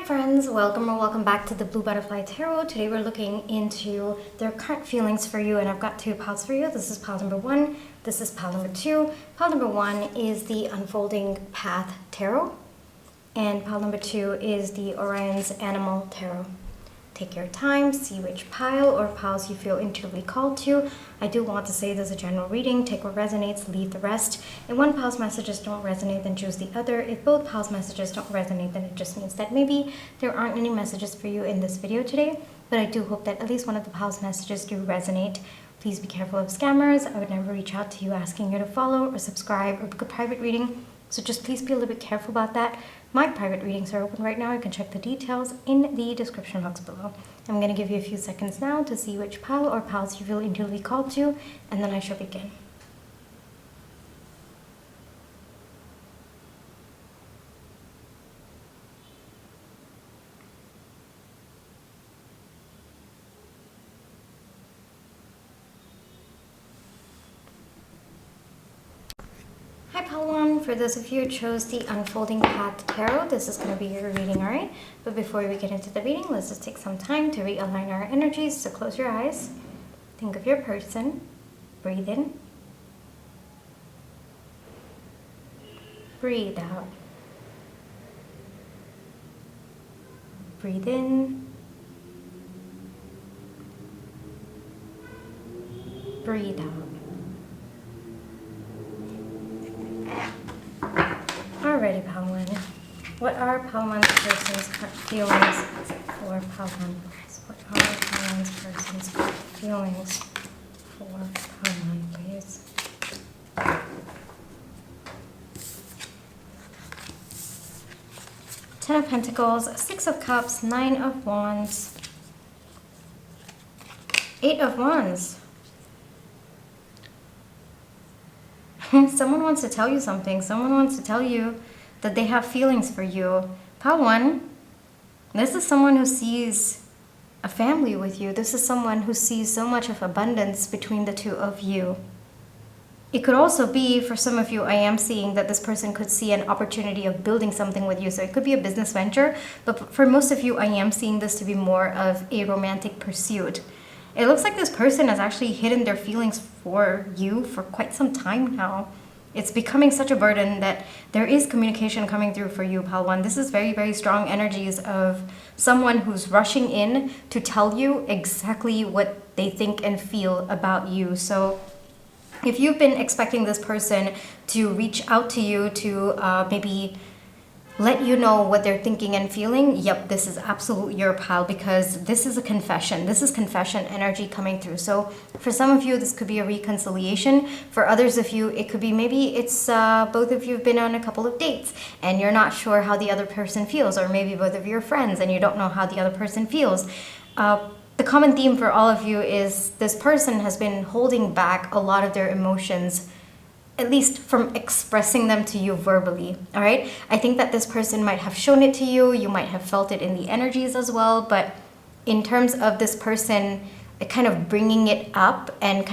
Hi friends, welcome or welcome back to the Blue Butterfly Tarot. Today we're looking into their current feelings for you, and I've got two piles for you. This is pile number one, this is pile number two. Pile number one is the Unfolding Path Tarot, and pile number two is the Orion's Animal Tarot. Take your time, see which pile or piles you feel intuitively called to. I do want to say there's a general reading. Take what resonates, leave the rest. If one pile's messages don't resonate, then choose the other. If both piles' messages don't resonate, then it just means that maybe there aren't any messages for you in this video today. But I do hope that at least one of the piles' messages do resonate. Please be careful of scammers. I would never reach out to you asking you to follow or subscribe or book a private reading. So just please be a little bit careful about that. My private readings are open right now. You can check the details in the description box below. I'm going to give you a few seconds now to see which pile or piles you feel intuitively called to, and then I shall begin. Hi Pile 1, for those of you who chose the Unfolding Path Tarot, this is going to be your reading, alright? But before we get into the reading, let's just take some time to realign our energies. So close your eyes, think of your person, breathe in, breathe out, breathe in, breathe out. Alrighty, Pile 1. What are Pile 1's person's feelings for Pile 1? What are Pile 1's person's feelings for Pile 1, please? Ten of Pentacles, Six of Cups, Nine of Wands, Eight of Wands. Someone wants to tell you something. Someone wants to tell you that they have feelings for you. Pile 1, this is someone who sees a family with you. This is someone who sees so much of abundance between the two of you. It could also be, for some of you, I am seeing that this person could see an opportunity of building something with you. So it could be a business venture, but for most of you, I am seeing this to be more of a romantic pursuit. It looks like this person has actually hidden their feelings for you for quite some time now. It's becoming such a burden that there is communication coming through for you, Pile 1. This is very, very strong energies of someone who's rushing in to tell you exactly what they think and feel about you. So if you've been expecting this person to reach out to you to maybe let you know what they're thinking and feeling, yep, this is absolutely your pile, because this is a confession. This is confession energy coming through. So for some of you, this could be a reconciliation. For others of you, it could be maybe it's both of you have been on a couple of dates and you're not sure how the other person feels, or maybe both of you are friends and you don't know how the other person feels. The common theme for all of you is this person has been holding back a lot of their emotions, at least from expressing them to you verbally, all right? I think that this person might have shown it to you. You might have felt it in the energies as well. But in terms of this person kind of bringing it up and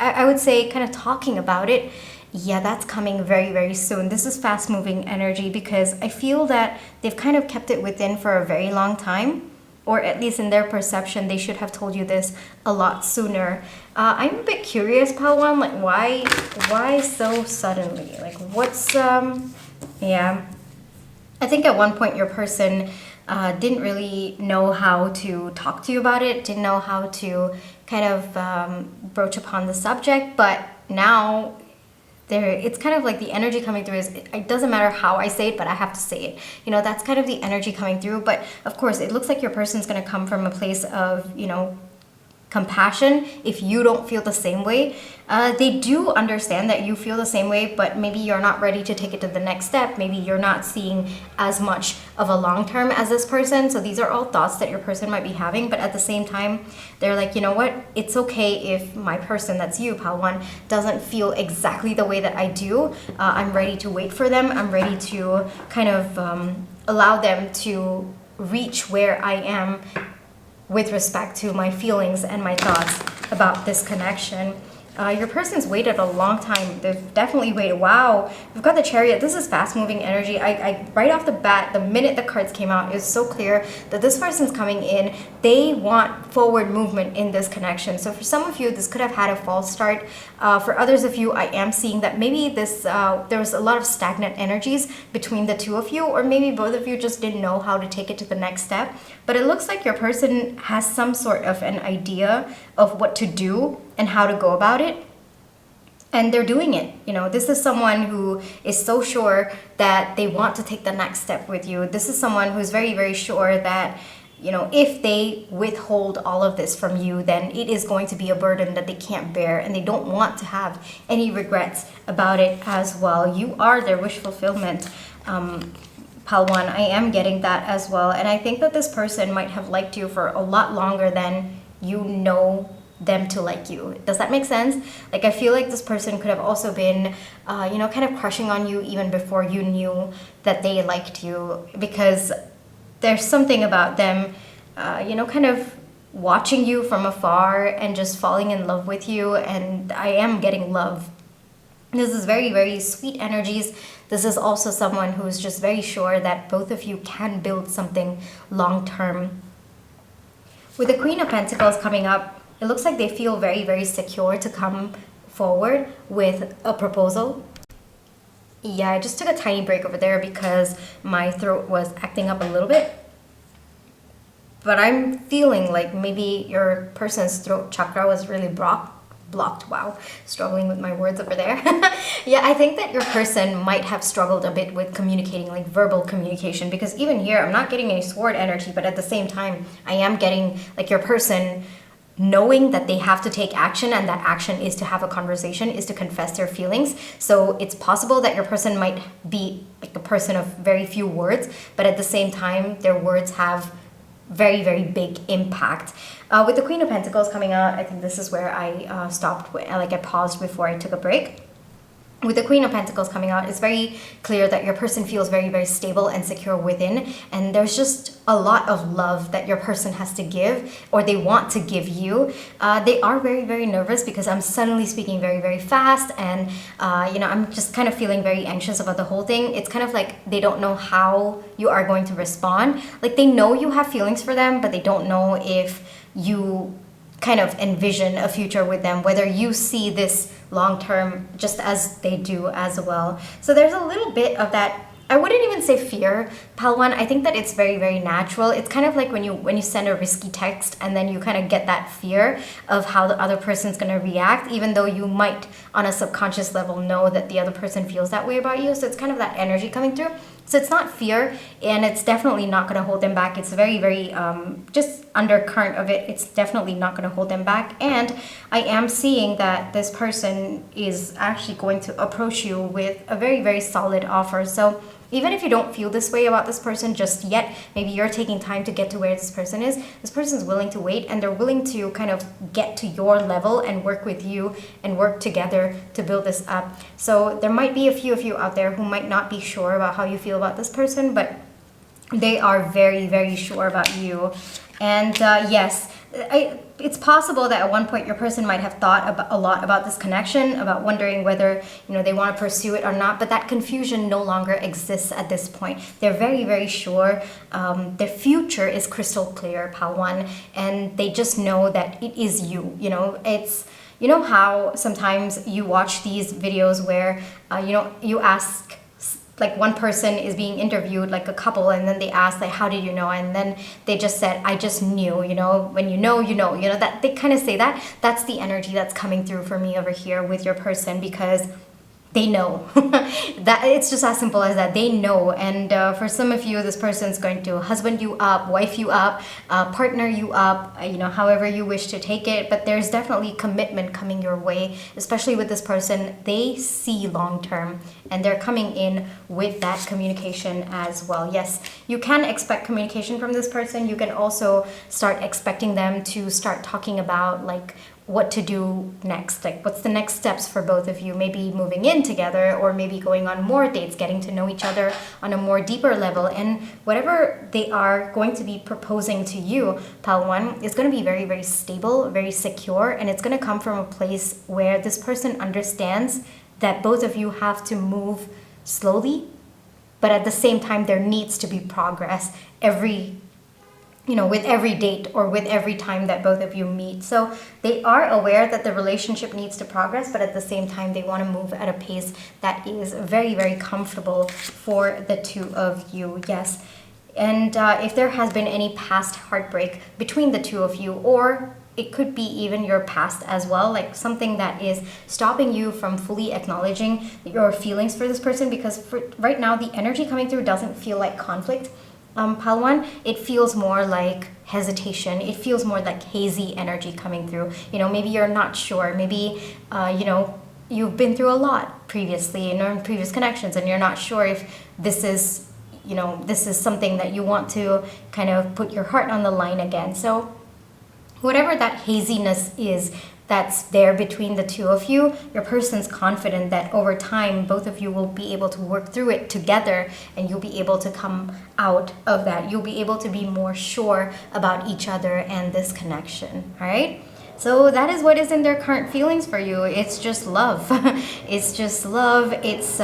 I would say kind of talking about it, yeah, that's coming very, very soon. This is fast-moving energy because I feel that they've kind of kept it within for a very long time. Or at least in their perception, they should have told you this a lot sooner. I'm a bit curious, Pile 1, like why so suddenly? Like what's, yeah. I think at one point your person didn't really know how to talk to you about it, didn't know how to kind of broach upon the subject, but now it's kind of like the energy coming through is, it doesn't matter how I say it, but I have to say it. You know, that's kind of the energy coming through. But of course, it looks like your person's going to come from a place of, you know, compassion if you don't feel the same way. They do understand that you feel the same way, but maybe you're not ready to take it to the next step. Maybe you're not seeing as much of a long term as this person. So these are all thoughts that your person might be having, but at the same time, they're like, you know what? It's okay if my person, that's you, Pile 1, doesn't feel exactly the way that I do. I'm ready to wait for them. I'm ready to kind of allow them to reach where I am with respect to my feelings and my thoughts about this connection. Your person's waited a long time. They've definitely waited. Wow, we've got the Chariot. This is fast-moving energy. I right off the bat, the minute the cards came out, it's so clear that this person's coming in. They want forward movement in this connection. So for some of you, this could have had a false start. For others of you, I am seeing that maybe this there was a lot of stagnant energies between the two of you, or maybe both of you just didn't know how to take it to the next step. But it looks like your person has some sort of an idea of what to do and how to go about it, and they're doing it. You know, this is someone who is so sure that they want to take the next step with you. This is someone who's very, very sure that, you know, if they withhold all of this from you, then it is going to be a burden that they can't bear, and they don't want to have any regrets about it as well. You are their wish fulfillment. Pal 1, I am getting that as well. And I think that this person might have liked you for a lot longer than you know them to like you. Does that make sense? Like, I feel like this person could have also been, you know, kind of crushing on you even before you knew that they liked you, because there's something about them, you know, kind of watching you from afar and just falling in love with you. And I am getting love. This is very, very sweet energies. This is also someone who's just very sure that both of you can build something long term. With the Queen of Pentacles coming up, it looks like they feel very, very secure to come forward with a proposal. Yeah, I just took a tiny break over there because my throat was acting up a little bit. But I'm feeling like maybe your person's throat chakra was really blocked. Wow, struggling with my words over there. Yeah, I think that your person might have struggled a bit with communicating, like verbal communication, because even here, I'm not getting any sword energy, but at the same time, I am getting like your person knowing that they have to take action, and that action is to have a conversation, is to confess their feelings. So it's possible that your person might be like a person of very few words, but at the same time, their words have very, very big impact. With the Queen of Pentacles coming out, I think this is where I stopped, like I paused before I took a break. With the Queen of Pentacles coming out, it's very clear that your person feels very, very stable and secure within. And there's just a lot of love that your person has to give, or they want to give you. They are very, very nervous because I'm suddenly speaking very, very fast. And, you know, I'm just kind of feeling very anxious about the whole thing. It's kind of like they don't know how you are going to respond. Like, they know you have feelings for them, but they don't know if you kind of envision a future with them, whether you see this long term just as they do as well. So there's a little bit of that. I wouldn't even say fear, Pal 1. I think that it's very, very natural. It's kind of like when you send a risky text and then you kind of get that fear of how the other person's going to react, even though you might on a subconscious level know that the other person feels that way about you. So it's kind of that energy coming through. So it's not fear, and it's definitely not going to hold them back. It's very, very just undercurrent of it. It's definitely not going to hold them back. And I am seeing that this person is actually going to approach you with a very, very solid offer. So even if you don't feel this way about this person just yet, maybe you're taking time to get to where this person is. This person's willing to wait, and they're willing to kind of get to your level and work with you and work together to build this up. So there might be a few of you out there who might not be sure about how you feel about this person, but they are very, very sure about you. And yes, it's possible that at one point your person might have thought a lot about this connection, about wondering whether, you know, they want to pursue it or not, but that confusion no longer exists at this point. They're very, very sure. Their future is crystal clear, Pal 1, and they just know that it is you. You know, it's, you know how sometimes you watch these videos where, you know, you ask, like, one person is being interviewed, like a couple, and then they ask, like, how did you know? And then they just said, I just knew. You know, when you know, that they kind of say that. That's the energy that's coming through for me over here with your person, because they know. That it's just as simple as that. They know. And for some of you, this person's going to husband you up, wife you up, partner you up, you know, however you wish to take it. But there's definitely commitment coming your way, especially with this person. They see long term, and they're coming in with that communication as well. Yes, you can expect communication from this person. You can also start expecting them to start talking about, like, what to do next. Like, what's the next steps for both of you? Maybe moving in together, or maybe going on more dates, getting to know each other on a more deeper level. And whatever they are going to be proposing to you, Pile 1, is going to be very, very stable, very secure, and it's going to come from a place where this person understands that both of you have to move slowly, but at the same time there needs to be progress with every date or with every time that both of you meet. So they are aware that the relationship needs to progress, but at the same time they want to move at a pace that is very, very comfortable for the two of you. Yes. And if there has been any past heartbreak between the two of you, or it could be even your past as well, like something that is stopping you from fully acknowledging your feelings for this person, because for right now the energy coming through doesn't feel like conflict. Pile 1, it feels more like hesitation. It feels more like hazy energy coming through. Maybe you're not sure. Maybe, you've been through a lot previously in previous connections, and you're not sure if this is something that you want to kind of put your heart on the line again. So whatever that haziness is that's there between the two of you, your person's confident that over time both of you will be able to work through it together, and you'll be able to come out of that. You'll be able to be more sure about each other and this connection. All right? So that is what is in their current feelings for you. It's just love. It's just love. It's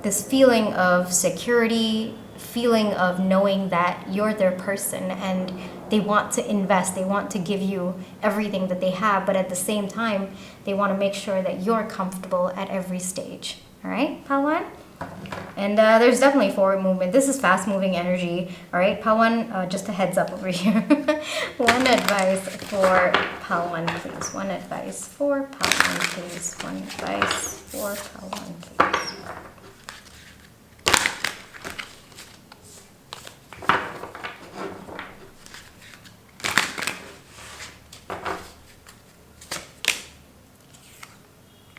this feeling of security, feeling of knowing that you're their person, and they want to invest, they want to give you everything that they have, but at the same time they want to make sure that you're comfortable at every stage. All right, Pile 1? And there's definitely forward movement. This is fast moving energy. All right, Pile 1, just a heads up over here. One advice for Pile 1, please. One advice for Pile 1, please. One advice for Pile 1, please.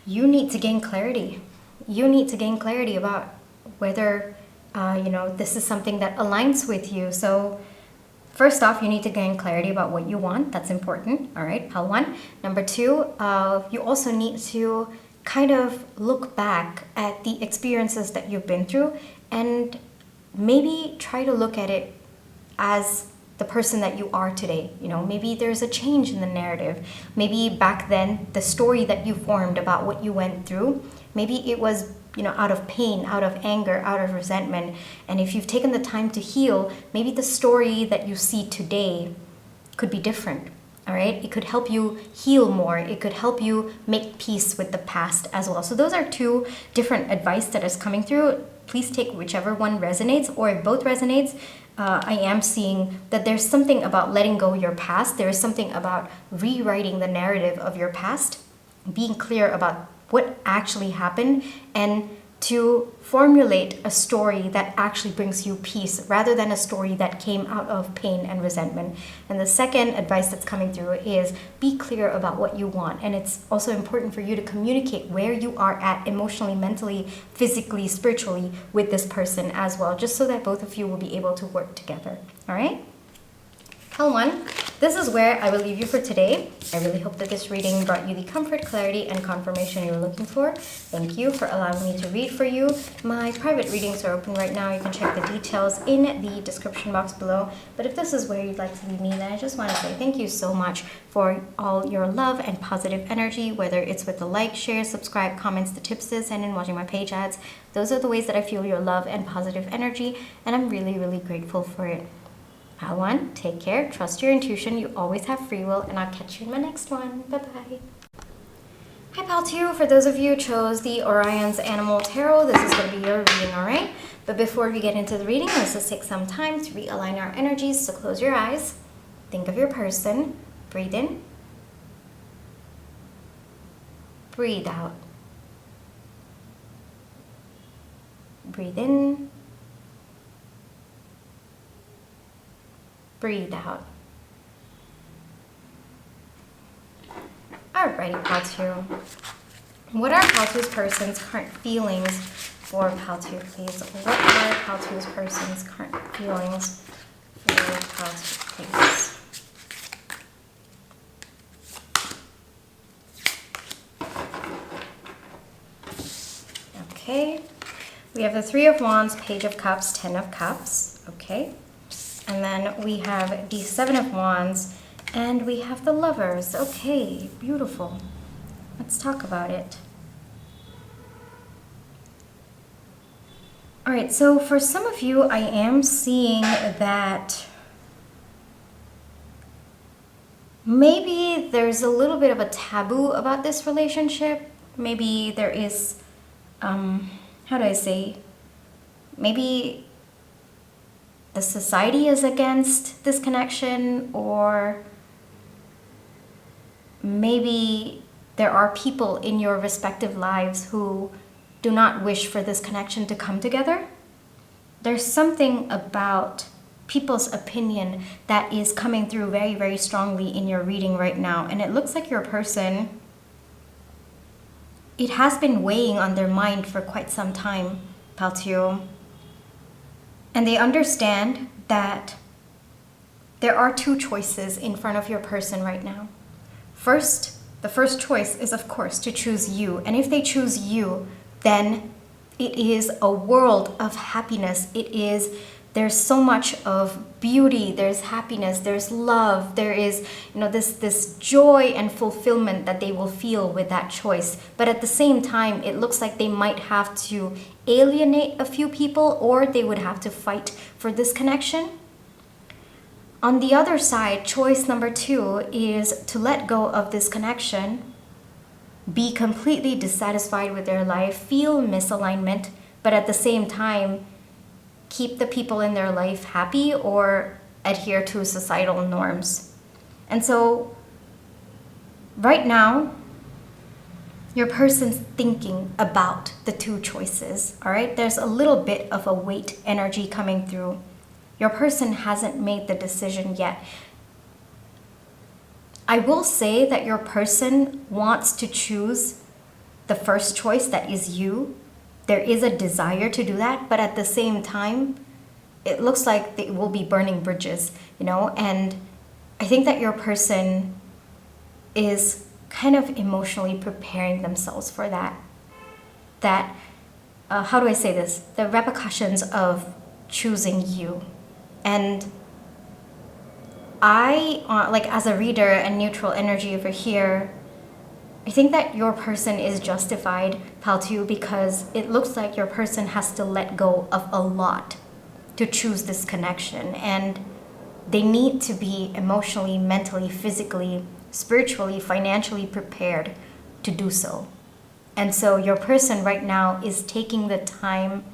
You need to gain clarity. You need to gain clarity about whether, this is something that aligns with you. So first off, you need to gain clarity about what you want. That's important. All right, Pile 1. Number 2, you also need to kind of look back at the experiences that you've been through, and maybe try to look at it as the person that you are today. Maybe there's a change in the narrative. Maybe back then, the story that you formed about what you went through, maybe it was, out of pain, out of anger, out of resentment. And if you've taken the time to heal, maybe the story that you see today could be different. All right, it could help you heal more. It could help you make peace with the past as well. So those are 2 different advice that is coming through. Please take whichever one resonates, or if both resonates, I am seeing that there's something about letting go your past. There is something about rewriting the narrative of your past, being clear about what actually happened, and to formulate a story that actually brings you peace rather than a story that came out of pain and resentment. And the second advice that's coming through is be clear about what you want. And it's also important for you to communicate where you are at emotionally, mentally, physically, spiritually with this person as well, just so that both of you will be able to work together. All right? Pile 1, this is where I will leave you for today. I really hope that this reading brought you the comfort, clarity, and confirmation you were looking for. Thank you for allowing me to read for you. My private readings are open right now. You can check the details in the description box below. But if this is where you'd like to leave me, then I just want to say thank you so much for all your love and positive energy, whether it's with the like, share, subscribe, comments, the tips, and in watching my page ads. Those are the ways that I feel your love and positive energy, and I'm really, really grateful for it. Pile 1, take care, trust your intuition, you always have free will, and I'll catch you in my next one. Bye-bye. Hi, Pile 2. For those of you who chose the Orion's Animal Tarot, this is going to be your reading, all right? But before we get into the reading, let's just take some time to realign our energies. So close your eyes, think of your person, breathe in, breathe out, breathe in, breathe out. Alrighty, Pile 2. What are Pile 2's person's current feelings for Pile 2, please? What are Pile 2's person's current feelings for Pile 2, please? Okay. We have the Three of Wands, Page of Cups, Ten of Cups. Okay. And then we have the Seven of Wands, and we have the Lovers. Okay, beautiful. Let's talk about it. All right, so for some of you, I am seeing that maybe there's a little bit of a taboo about this relationship. Maybe there is, how do I say, maybe the society is against this connection, or maybe there are people in your respective lives who do not wish for this connection to come together. There's something about people's opinion that is coming through very, very strongly in your reading right now. And it looks like your person, it has been weighing on their mind for quite some time, Paltio. And they understand that there are two choices in front of your person right now. First, the first choice is, of course, to choose you. And if they choose you, then it is a world of happiness. There's so much of beauty, there's happiness, there's love, there is, this joy and fulfillment that they will feel with that choice. But at the same time, it looks like they might have to alienate a few people, or they would have to fight for this connection. On the other side, choice number 2 is to let go of this connection, be completely dissatisfied with their life, feel misalignment, but at the same time, keep the people in their life happy or adhere to societal norms. And so right now, your person's thinking about the two choices, all right? There's a little bit of a weight energy coming through. Your person hasn't made the decision yet. I will say that your person wants to choose the first choice, that is you. There is a desire to do that, but at the same time, it looks like they will be burning bridges, and I think that your person is kind of emotionally preparing themselves for that, how do I say this? The repercussions of choosing you. And I, as a reader and neutral energy over here, I think that your person is justified, Paltu, because it looks like your person has to let go of a lot to choose this connection. And they need to be emotionally, mentally, physically, spiritually, financially prepared to do so. And so your person right now is taking the time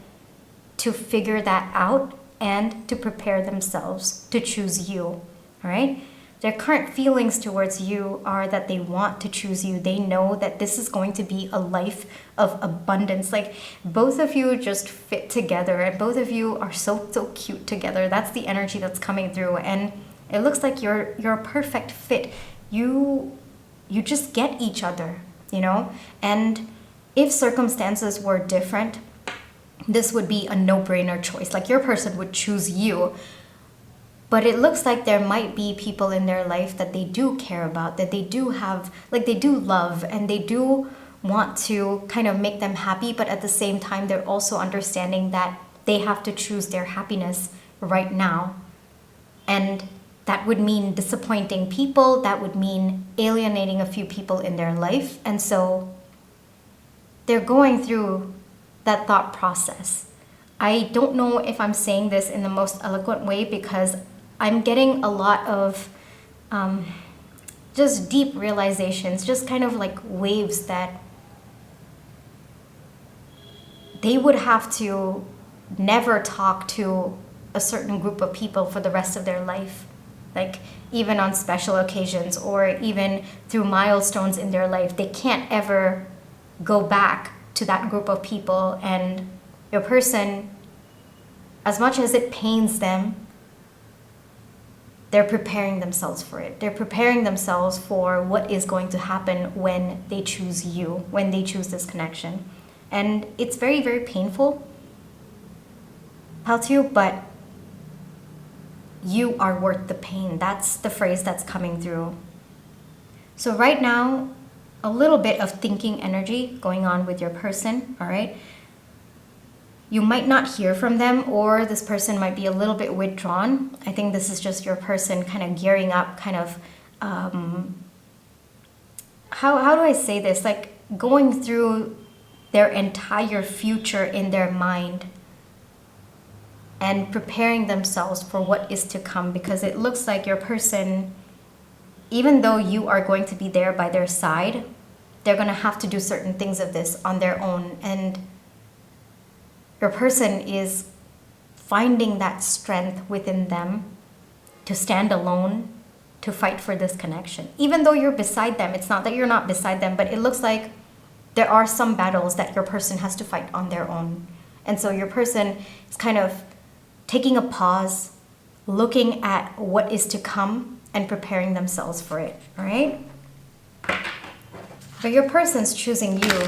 to figure that out and to prepare themselves to choose you, all right? Their current feelings towards you are that they want to choose you. They know that this is going to be a life of abundance. Like, both of you just fit together, and both of you are so cute together. That's the energy that's coming through. And it looks like you're a perfect fit. You just get each other, And if circumstances were different, this would be a no-brainer choice. Like, your person would choose you. But it looks like there might be people in their life that they do care about, that they do have, they do love, and they do want to kind of make them happy. But at the same time, they're also understanding that they have to choose their happiness right now. And that would mean disappointing people. That would mean alienating a few people in their life. And so they're going through that thought process. I don't know if I'm saying this in the most eloquent way, because I'm getting a lot of just deep realizations, just kind of like waves that they would have to never talk to a certain group of people for the rest of their life. Like, even on special occasions or even through milestones in their life, they can't ever go back to that group of people. And your person, as much as it pains them, they're preparing themselves for it. They're preparing themselves for what is going to happen when they choose you, when they choose this connection. And it's very, very painful, Paltu, but you are worth the pain. That's the phrase that's coming through. So right now, a little bit of thinking energy going on with your person, all right? You might not hear from them, or this person might be a little bit withdrawn. I think this is just your person kind of gearing up, kind of, how do I say this? Like going through their entire future in their mind and preparing themselves for what is to come, because it looks like your person, even though you are going to be there by their side, they're going to have to do certain things of this on their own. And your person is finding that strength within them to stand alone, to fight for this connection. Even though you're beside them, it's not that you're not beside them, but it looks like there are some battles that your person has to fight on their own. And so your person is kind of taking a pause, looking at what is to come and preparing themselves for it, all right? But your person's choosing you,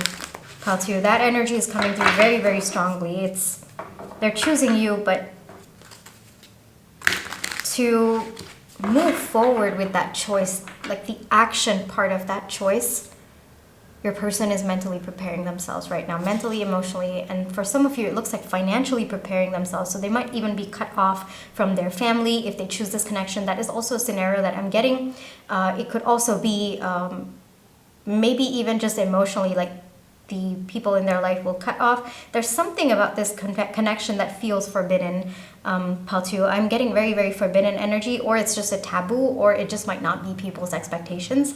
Pile 2. That energy is coming through very, very strongly. They're choosing you, but to move forward with that choice, like the action part of that choice, your person is mentally preparing themselves right now, mentally, emotionally, and for some of you, it looks like financially preparing themselves. So they might even be cut off from their family if they choose this connection. That is also a scenario that I'm getting. It could also be maybe even just emotionally, like the people in their life will cut off. There's something about this connection that feels forbidden, Pile 2. I'm getting very, very forbidden energy, or it's just a taboo, or it just might not be people's expectations.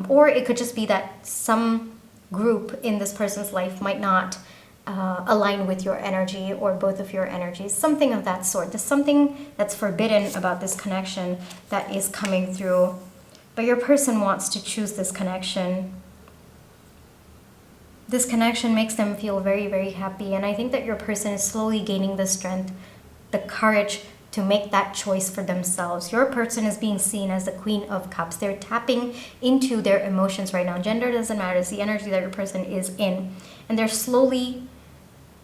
Or it could just be that some group in this person's life might not align with your energy, or both of your energies, something of that sort. There's something that's forbidden about this connection that is coming through. But your person wants to choose this connection. This connection makes them feel very, very happy. And I think that your person is slowly gaining the strength, the courage to make that choice for themselves. Your person is being seen as the Queen of Cups. They're tapping into their emotions right now. Gender doesn't matter. It's the energy that your person is in. And they're slowly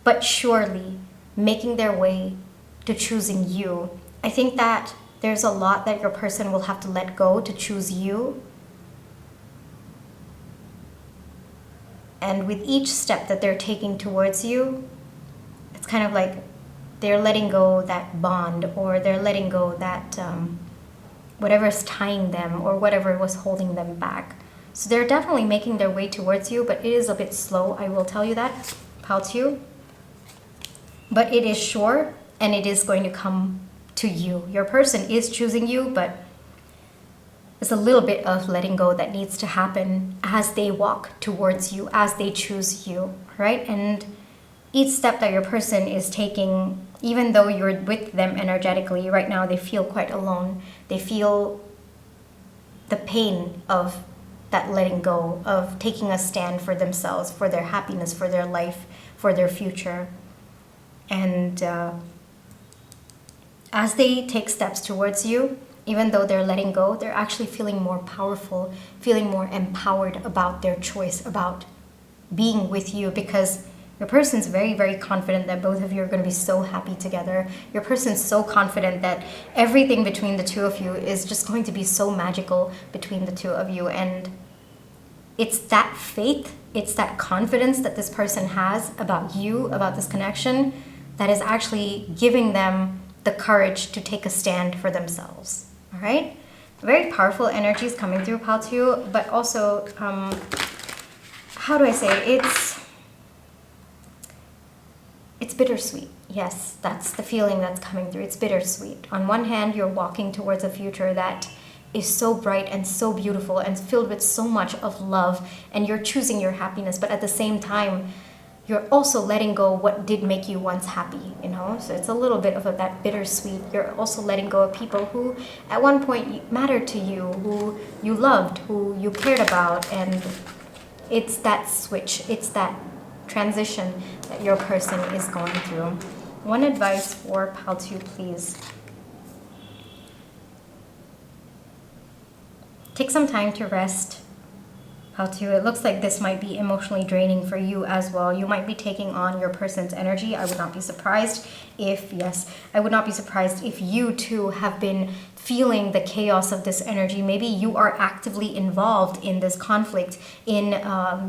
but surely making their way to choosing you. I think that there's a lot that your person will have to let go to choose you. And with each step that they're taking towards you, it's kind of like they're letting go that bond, or they're letting go that whatever's tying them, or whatever was holding them back. So they're definitely making their way towards you, but it is a bit slow, I will tell you that, Pile 2. But it is sure, and it is going to come to you. Your person is choosing you, but there's a little bit of letting go that needs to happen as they walk towards you, as they choose you, right? And each step that your person is taking, even though you're with them energetically, right now they feel quite alone. They feel the pain of that letting go, of taking a stand for themselves, for their happiness, for their life, for their future. And as they take steps towards you, even though they're letting go, they're actually feeling more powerful, feeling more empowered about their choice, about being with you, because your person's very, very confident that both of you are going to be so happy together. Your person's so confident that everything between the two of you is just going to be so magical between the two of you. And it's that faith, it's that confidence that this person has about you, about this connection, that is actually giving them the courage to take a stand for themselves. All right? Very powerful energies coming through, Pile 2, but also, how do I say it? It's bittersweet. Yes, that's the feeling that's coming through. It's bittersweet. On one hand, you're walking towards a future that is so bright and so beautiful and filled with so much of love, and you're choosing your happiness, but at the same time, you're also letting go what did make you once happy, you know? So it's a little bit of that bittersweet. You're also letting go of people who at one point mattered to you, who you loved, who you cared about, and it's that switch, it's that transition that your person is going through. One advice for Pile 2, please. Take some time to rest. How to, it looks like this might be emotionally draining for you as well. You might be taking on your person's energy. I would not be surprised if, yes, I would not be surprised if you too have been feeling the chaos of this energy. Maybe you are actively involved in this conflict, in,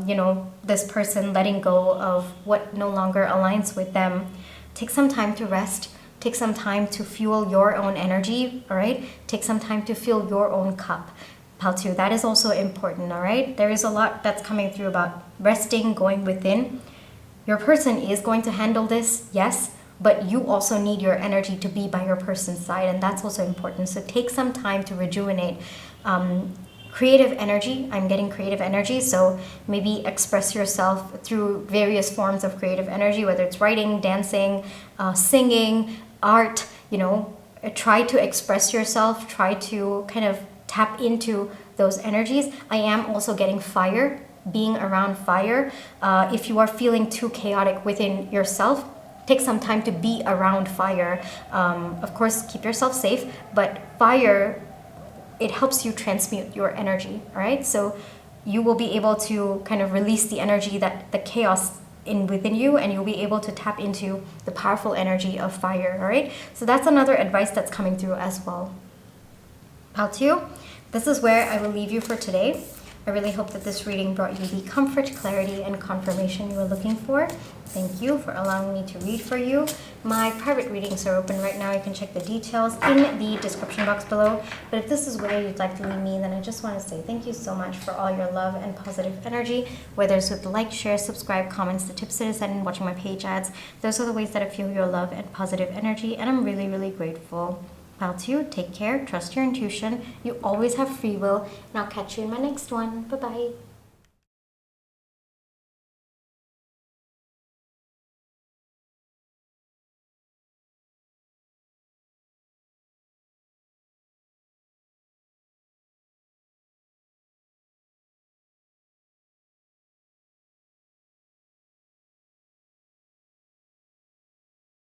you know, this person letting go of what no longer aligns with them. Take some time to rest. Take some time to fuel your own energy, all right? Take some time to fill your own cup. Pile 2, that is also important, all right? There is a lot that's coming through about resting, going within. Your person is going to handle this, yes, but you also need your energy to be by your person's side, and that's also important. So take some time to rejuvenate. Creative energy, I'm getting creative energy, so maybe express yourself through various forms of creative energy, whether it's writing, dancing, singing, art, you know, try to express yourself, try to kind of tap into those energies. I am also getting fire, being around fire. If you are feeling too chaotic within yourself, take some time to be around fire. Of course, keep yourself safe, but fire, it helps you transmute your energy, all right? So you will be able to kind of release the energy, that the chaos within you, and you'll be able to tap into the powerful energy of fire, all right? So that's another advice that's coming through as well. Pile 2, this is where I will leave you for today. I really hope that this reading brought you the comfort, clarity, and confirmation you were looking for. Thank you for allowing me to read for you. My private readings are open right now. You can check the details in the description box below. But if this is where you'd like to leave me, then I just want to say thank you so much for all your love and positive energy. Whether it's with the like, share, subscribe, comments, the tips that I send, and watching my page ads. Those are the ways that I feel your love and positive energy, and I'm really, really grateful. Pile 2, take care, trust your intuition. You always have free will, and I'll catch you in my next one. Bye-bye.